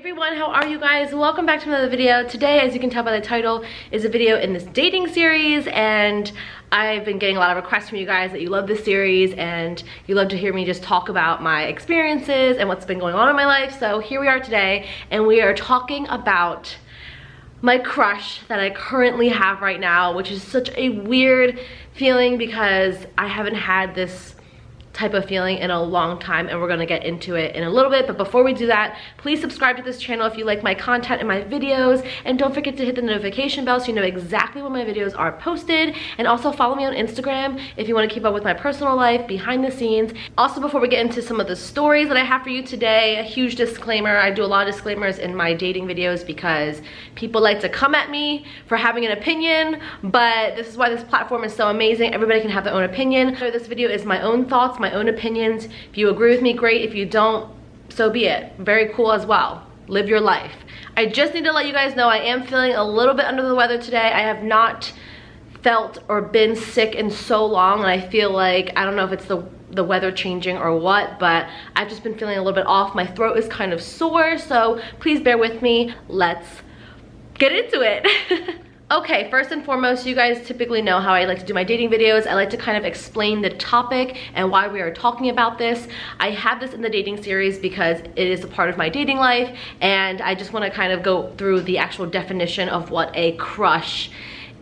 Everyone, how are you guys? Welcome back to another video. Today, as you can tell by the title, is a video in this dating series, and I've been getting a lot of requests from you guys that you love this series and you love to hear me just talk about my experiences and what's been going on in my life. So here we are today, and we are talking about my crush that I currently have right now, which is such a weird feeling because I haven't had this type of feeling in a long time, and we're gonna get into it in a little bit. But before we do that, please subscribe to this channel if you like my content and my videos, and don't forget to hit the notification bell so you know exactly when my videos are posted. And also follow me on Instagram if you want to keep up with my personal life behind the scenes. Also, before we get into some of the stories that I have for you today, a huge disclaimer. I do a lot of disclaimers in my dating videos because people like to come at me for having an opinion, but this is why this platform is so amazing. Everybody can have their own opinion. So this video is my own thoughts, my own opinions. If you agree with me, great. If you don't, so be it. Very cool as well. Live your life. I just need to let you guys know I am feeling a little bit under the weather today. I have not felt or been sick in so long, and I feel like, I don't know if it's the weather changing or what, but I've just been feeling a little bit off. My throat is kind of sore, so please bear with me. Let's get into it. Okay, first and foremost, you guys typically know how I like to do my dating videos. I like to kind of explain the topic and why we are talking about this. I have this in the dating series because it is a part of my dating life, and I just want to kind of go through the actual definition of what a crush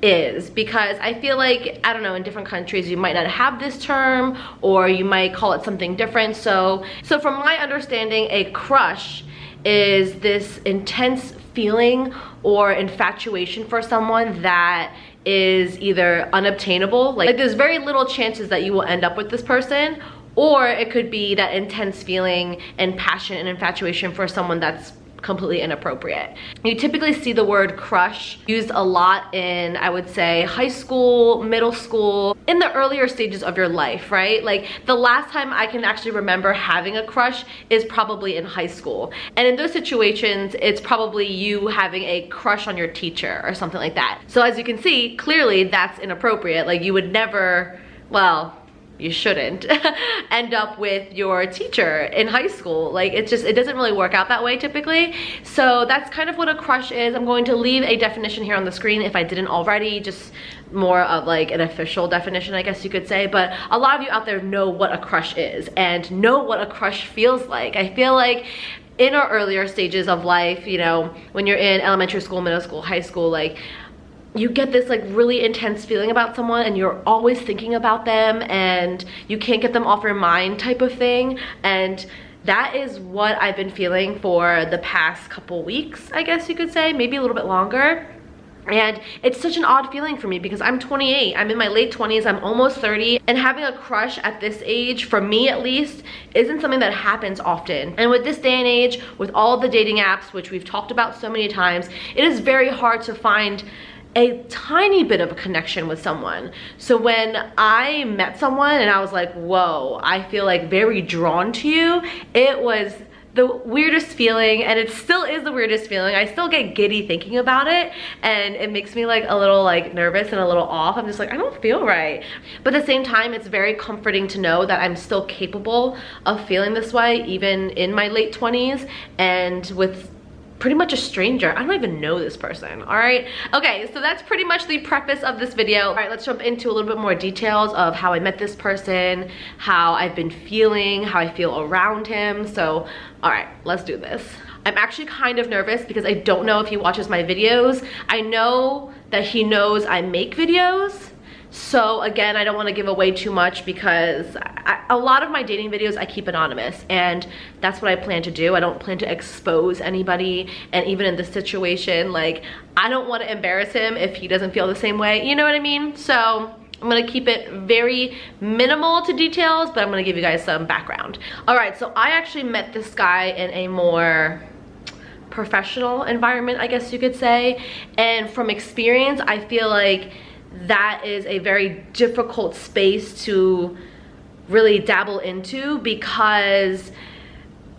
is, because I feel like, I don't know, in different countries you might not have this term, or you might call it something different. So from my understanding, a crush is this intense feeling or infatuation for someone that is either unobtainable, like there's very little chances that you will end up with this person, or it could be that intense feeling and passion and infatuation for someone that's completely inappropriate. You typically see the word crush used a lot in, I would say, high school, middle school, in the earlier stages of your life, right? Like the last time I can actually remember having a crush is probably in high school. And in those situations, it's probably you having a crush on your teacher or something like that. So as you can see, clearly that's inappropriate. Like you would never, well, you shouldn't end up with your teacher in high school. Like it doesn't really work out that way typically. So that's kind of what a crush is. I'm going to leave a definition here on the screen if I didn't already, just more of like an official definition, I guess you could say. But a lot of you out there know what a crush is and know what a crush feels like. I feel like in our earlier stages of life, you know, when you're in elementary school, middle school, high school, like you get this like really intense feeling about someone, and you're always thinking about them, and you can't get them off your mind type of thing. And that is what I've been feeling for the past couple weeks, I guess you could say, maybe a little bit longer. And it's such an odd feeling for me because I'm 28, I'm in my late 20s, I'm almost 30, and having a crush at this age, for me at least, isn't something that happens often. And with this day and age, with all the dating apps, which we've talked about so many times, it is very hard to find a tiny bit of a connection with someone. So when I met someone and I was like, whoa, I feel like very drawn to you, it was the weirdest feeling, and it still is the weirdest feeling. I still get giddy thinking about it, and it makes me like a little like nervous and a little off. I'm just like, I don't feel right. But at the same time, it's very comforting to know that I'm still capable of feeling this way even in my late 20s and with pretty much a stranger. I don't even know this person, all right? Okay, so that's pretty much the preface of this video. All right, let's jump into a little bit more details of how I met this person, how I've been feeling, how I feel around him. So, all right, let's do this. I'm actually kind of nervous because I don't know if he watches my videos. I know that he knows I make videos. So again, I don't want to give away too much because a lot of my dating videos I keep anonymous, and that's what I plan to do. I don't plan to expose anybody, and even in this situation, like I don't want to embarrass him if he doesn't feel the same way, you know what I mean? So I'm gonna keep it very minimal to details, but I'm gonna give you guys some background. All right, so I actually met this guy in a more professional environment, I guess you could say, and from experience, I feel like that is a very difficult space to really dabble into, because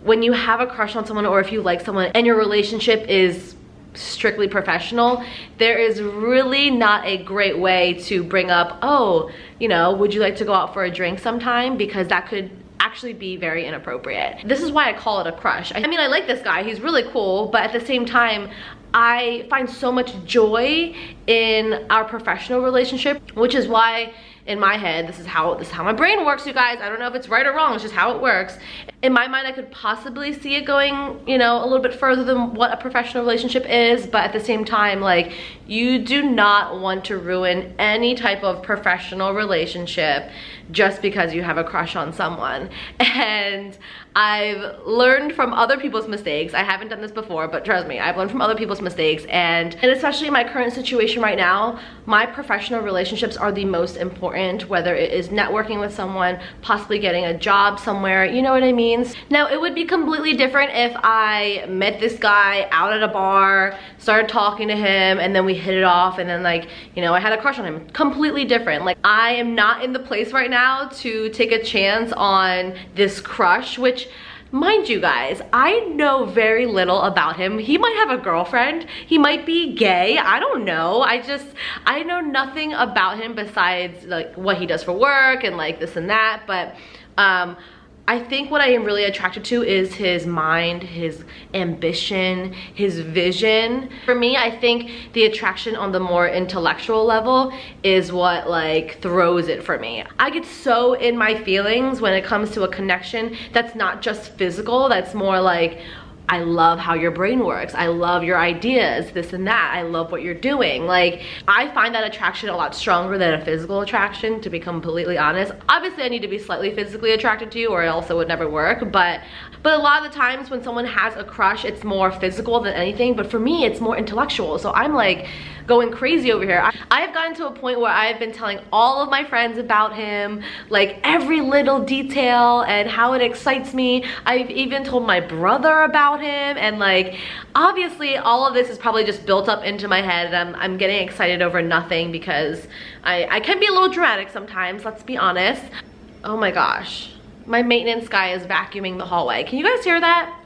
when you have a crush on someone, or if you like someone and your relationship is strictly professional, there is really not a great way to bring up, oh, you know, would you like to go out for a drink sometime, because that could actually be very inappropriate. This is why I call it a crush. I mean, I like this guy, he's really cool, but at the same time, I find so much joy in our professional relationship, which is why in my head, this is how my brain works, you guys. I don't know if it's right or wrong, it's just how it works. In my mind, I could possibly see it going, you know, a little bit further than what a professional relationship is, but at the same time, like, you do not want to ruin any type of professional relationship just because you have a crush on someone. And I've learned from other people's mistakes. I haven't done this before, but trust me, I've learned from other people's mistakes, and especially in my current situation right now, my professional relationships are the most important, whether it is networking with someone, possibly getting a job somewhere, you know what I mean? Now, it would be completely different if I met this guy out at a bar, started talking to him, and then we hit it off, and then, like, you know, I had a crush on him. Completely different. Like, I am not in the place right now to take a chance on this crush, which, mind you guys, I know very little about him. He might have a girlfriend, he might be gay, I don't know. I know nothing about him besides like what he does for work and like this and that, but I think what I am really attracted to is his mind, his ambition, his vision. For me, I think the attraction on the more intellectual level is what like throws it for me. I get so in my feelings when it comes to a connection that's not just physical, that's more like, I love how your brain works. I love your ideas, this and that. I love what you're doing. Like, I find that attraction a lot stronger than a physical attraction, to be completely honest. Obviously, I need to be slightly physically attracted to you or else it would never work. But a lot of the times when someone has a crush, it's more physical than anything. But for me, it's more intellectual. So I'm like going crazy over here. I have gotten to a point where I've been telling all of my friends about him, like every little detail and how it excites me. I've even told my brother about him, and like, obviously all of this is probably just built up into my head, and I'm getting excited over nothing because I can be a little dramatic sometimes, let's be honest. Oh my gosh, my maintenance guy is vacuuming the hallway. Can you guys hear that?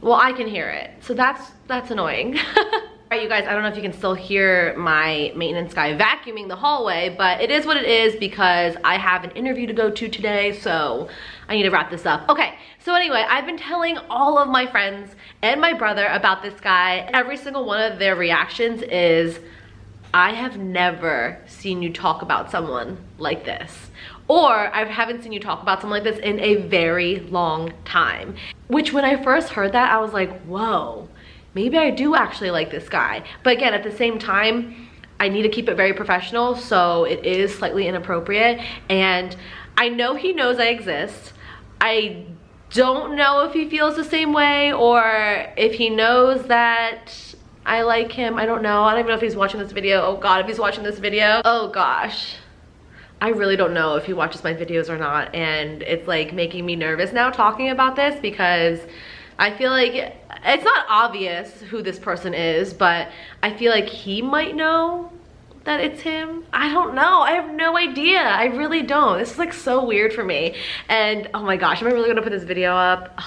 Well, I can hear it, so that's annoying. Alright, you guys, I don't know if you can still hear my maintenance guy vacuuming the hallway, but it is what it is because I have an interview to go to today, so I need to wrap this up. Okay, so anyway, I've been telling all of my friends and my brother about this guy. Every single one of their reactions is, I have never seen you talk about someone like this. Or I haven't seen you talk about someone like this in a very long time. Which, when I first heard that, I was like, whoa. Maybe I do actually like this guy. But again, at the same time, I need to keep it very professional, so it is slightly inappropriate. And I know he knows I exist. I don't know if he feels the same way or if he knows that I like him. I don't know. I don't even know if he's watching this video. Oh God, if he's watching this video. Oh gosh. I really don't know if he watches my videos or not. And it's like making me nervous now talking about this because I feel like it's not obvious who this person is, but I feel like he might know that it's him. I don't know. I have no idea. I really don't. This is like so weird for me. And oh my gosh, am I really gonna put this video up?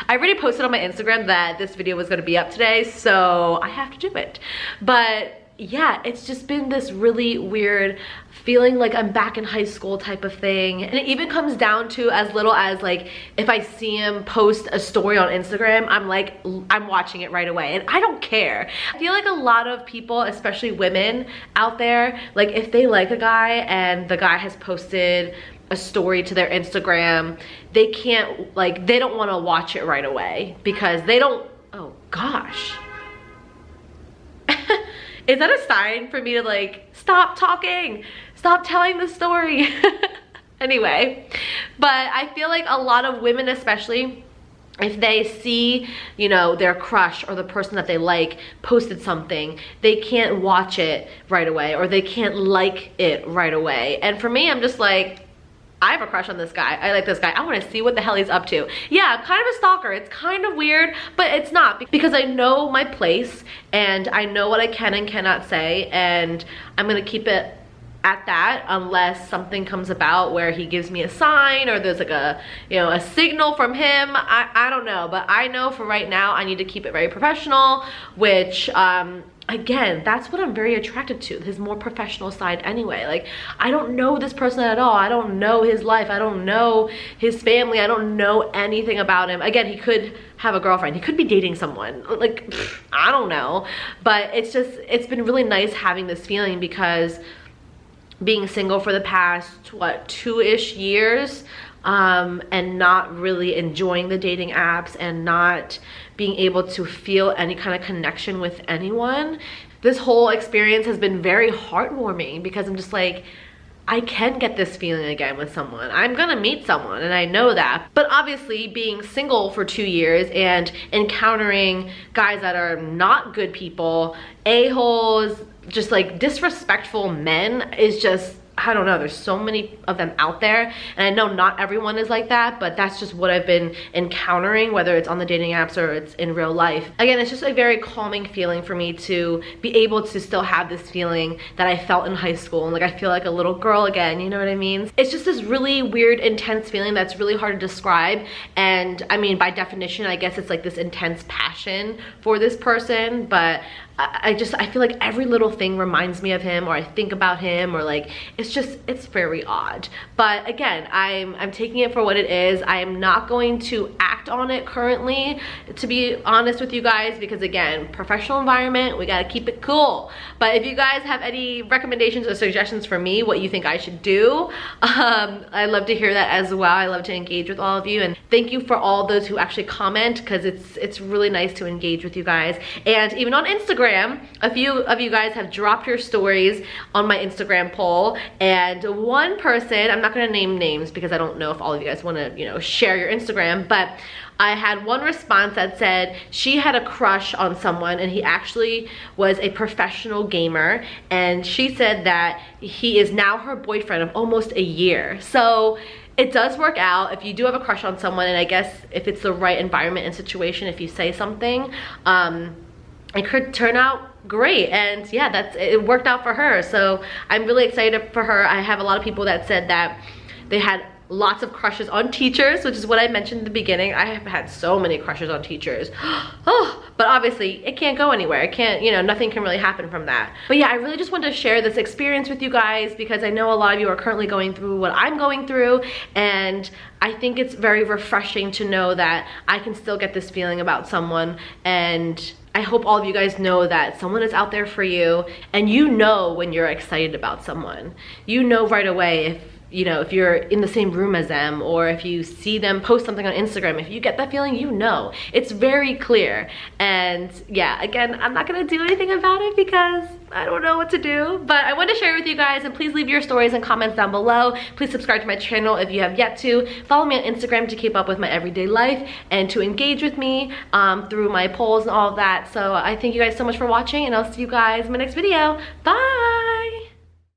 I already posted on my Instagram that this video was gonna be up today, so I have to do it. But yeah, it's just been this really weird feeling like I'm back in high school type of thing. And it even comes down to as little as like, if I see him post a story on Instagram, I'm watching it right away and I don't care. I feel like a lot of people, especially women out there, like if they like a guy and the guy has posted a story to their Instagram, they can't, like, they don't want to watch it right away because they don't, oh gosh. Is that a sign for me to like, stop talking, stop telling the story? Anyway, but I feel like a lot of women especially, if they see, you know, their crush or the person that they like posted something, they can't watch it right away or they can't like it right away. And for me, I'm just like, I have a crush on this guy. I like this guy. I want to see what the hell he's up to. Yeah, kind of a stalker. It's kind of weird, but it's not, because I know my place and I know what I can and cannot say, and I'm going to keep it at that unless something comes about where he gives me a sign or there's like a, you know, a signal from him. I don't know, but I know for right now I need to keep it very professional, which again, that's what I'm very attracted to, his more professional side anyway. Like, I don't know this person at all. I don't know his life. I don't know his family. I don't know anything about him. Again, he could have a girlfriend. He could be dating someone. Like, I don't know. But it's just, it's been really nice having this feeling, because being single for the past, what, 2-ish years, and not really enjoying the dating apps and not being able to feel any kind of connection with anyone, this whole experience has been very heartwarming, because I'm just like, I can get this feeling again with someone. I'm gonna meet someone, and I know that. But obviously, being single for 2 years and encountering guys that are not good people, a-holes, just like disrespectful men, is just, I don't know, there's so many of them out there, and I know not everyone is like that, but that's just what I've been encountering, whether it's on the dating apps or it's in real life. Again, it's just a very calming feeling for me to be able to still have this feeling that I felt in high school, and like I feel like a little girl again, you know what I mean? It's just this really weird, intense feeling that's really hard to describe, and I mean, by definition, I guess it's like this intense passion for this person, but I feel like every little thing reminds me of him, or I think about him, or like, it's very odd. But again, I'm taking it for what it is. I am not going to act on it currently, to be honest with you guys, because again, professional environment, we gotta keep it cool. But if you guys have any recommendations or suggestions for me, what you think I should do, I'd love to hear that as well. I love to engage with all of you, and thank you for all those who actually comment, because it's really nice to engage with you guys. And even on Instagram, a few of you guys have dropped your stories on my Instagram poll, and one person, I'm not gonna name names because I don't know if all of you guys wanna, you know, share your Instagram, but I had one response that said she had a crush on someone, and he actually was a professional gamer, and she said that he is now her boyfriend of almost a year. So it does work out if you do have a crush on someone, and I guess if it's the right environment and situation, if you say something, it could turn out great. And yeah, it worked out for her, so I'm really excited for her. I have a lot of people that said that they had lots of crushes on teachers, which is what I mentioned in the beginning. I have had so many crushes on teachers. Oh, but obviously it can't go anywhere. It can't, you know, nothing can really happen from that. But yeah, I really just wanted to share this experience with you guys, because I know a lot of you are currently going through what I'm going through, and I think it's very refreshing to know that I can still get this feeling about someone. And I hope all of you guys know that someone is out there for you, and you know when you're excited about someone. You know right away if, you know, if you're in the same room as them, or if you see them post something on Instagram, if you get that feeling, you know. It's very clear. And yeah, again, I'm not gonna do anything about it because I don't know what to do, but I wanted to share it with you guys, and please leave your stories and comments down below. Please subscribe to my channel if you have yet to. Follow me on Instagram to keep up with my everyday life and to engage with me through my polls and all of that. So I thank you guys so much for watching, and I'll see you guys in my next video. Bye!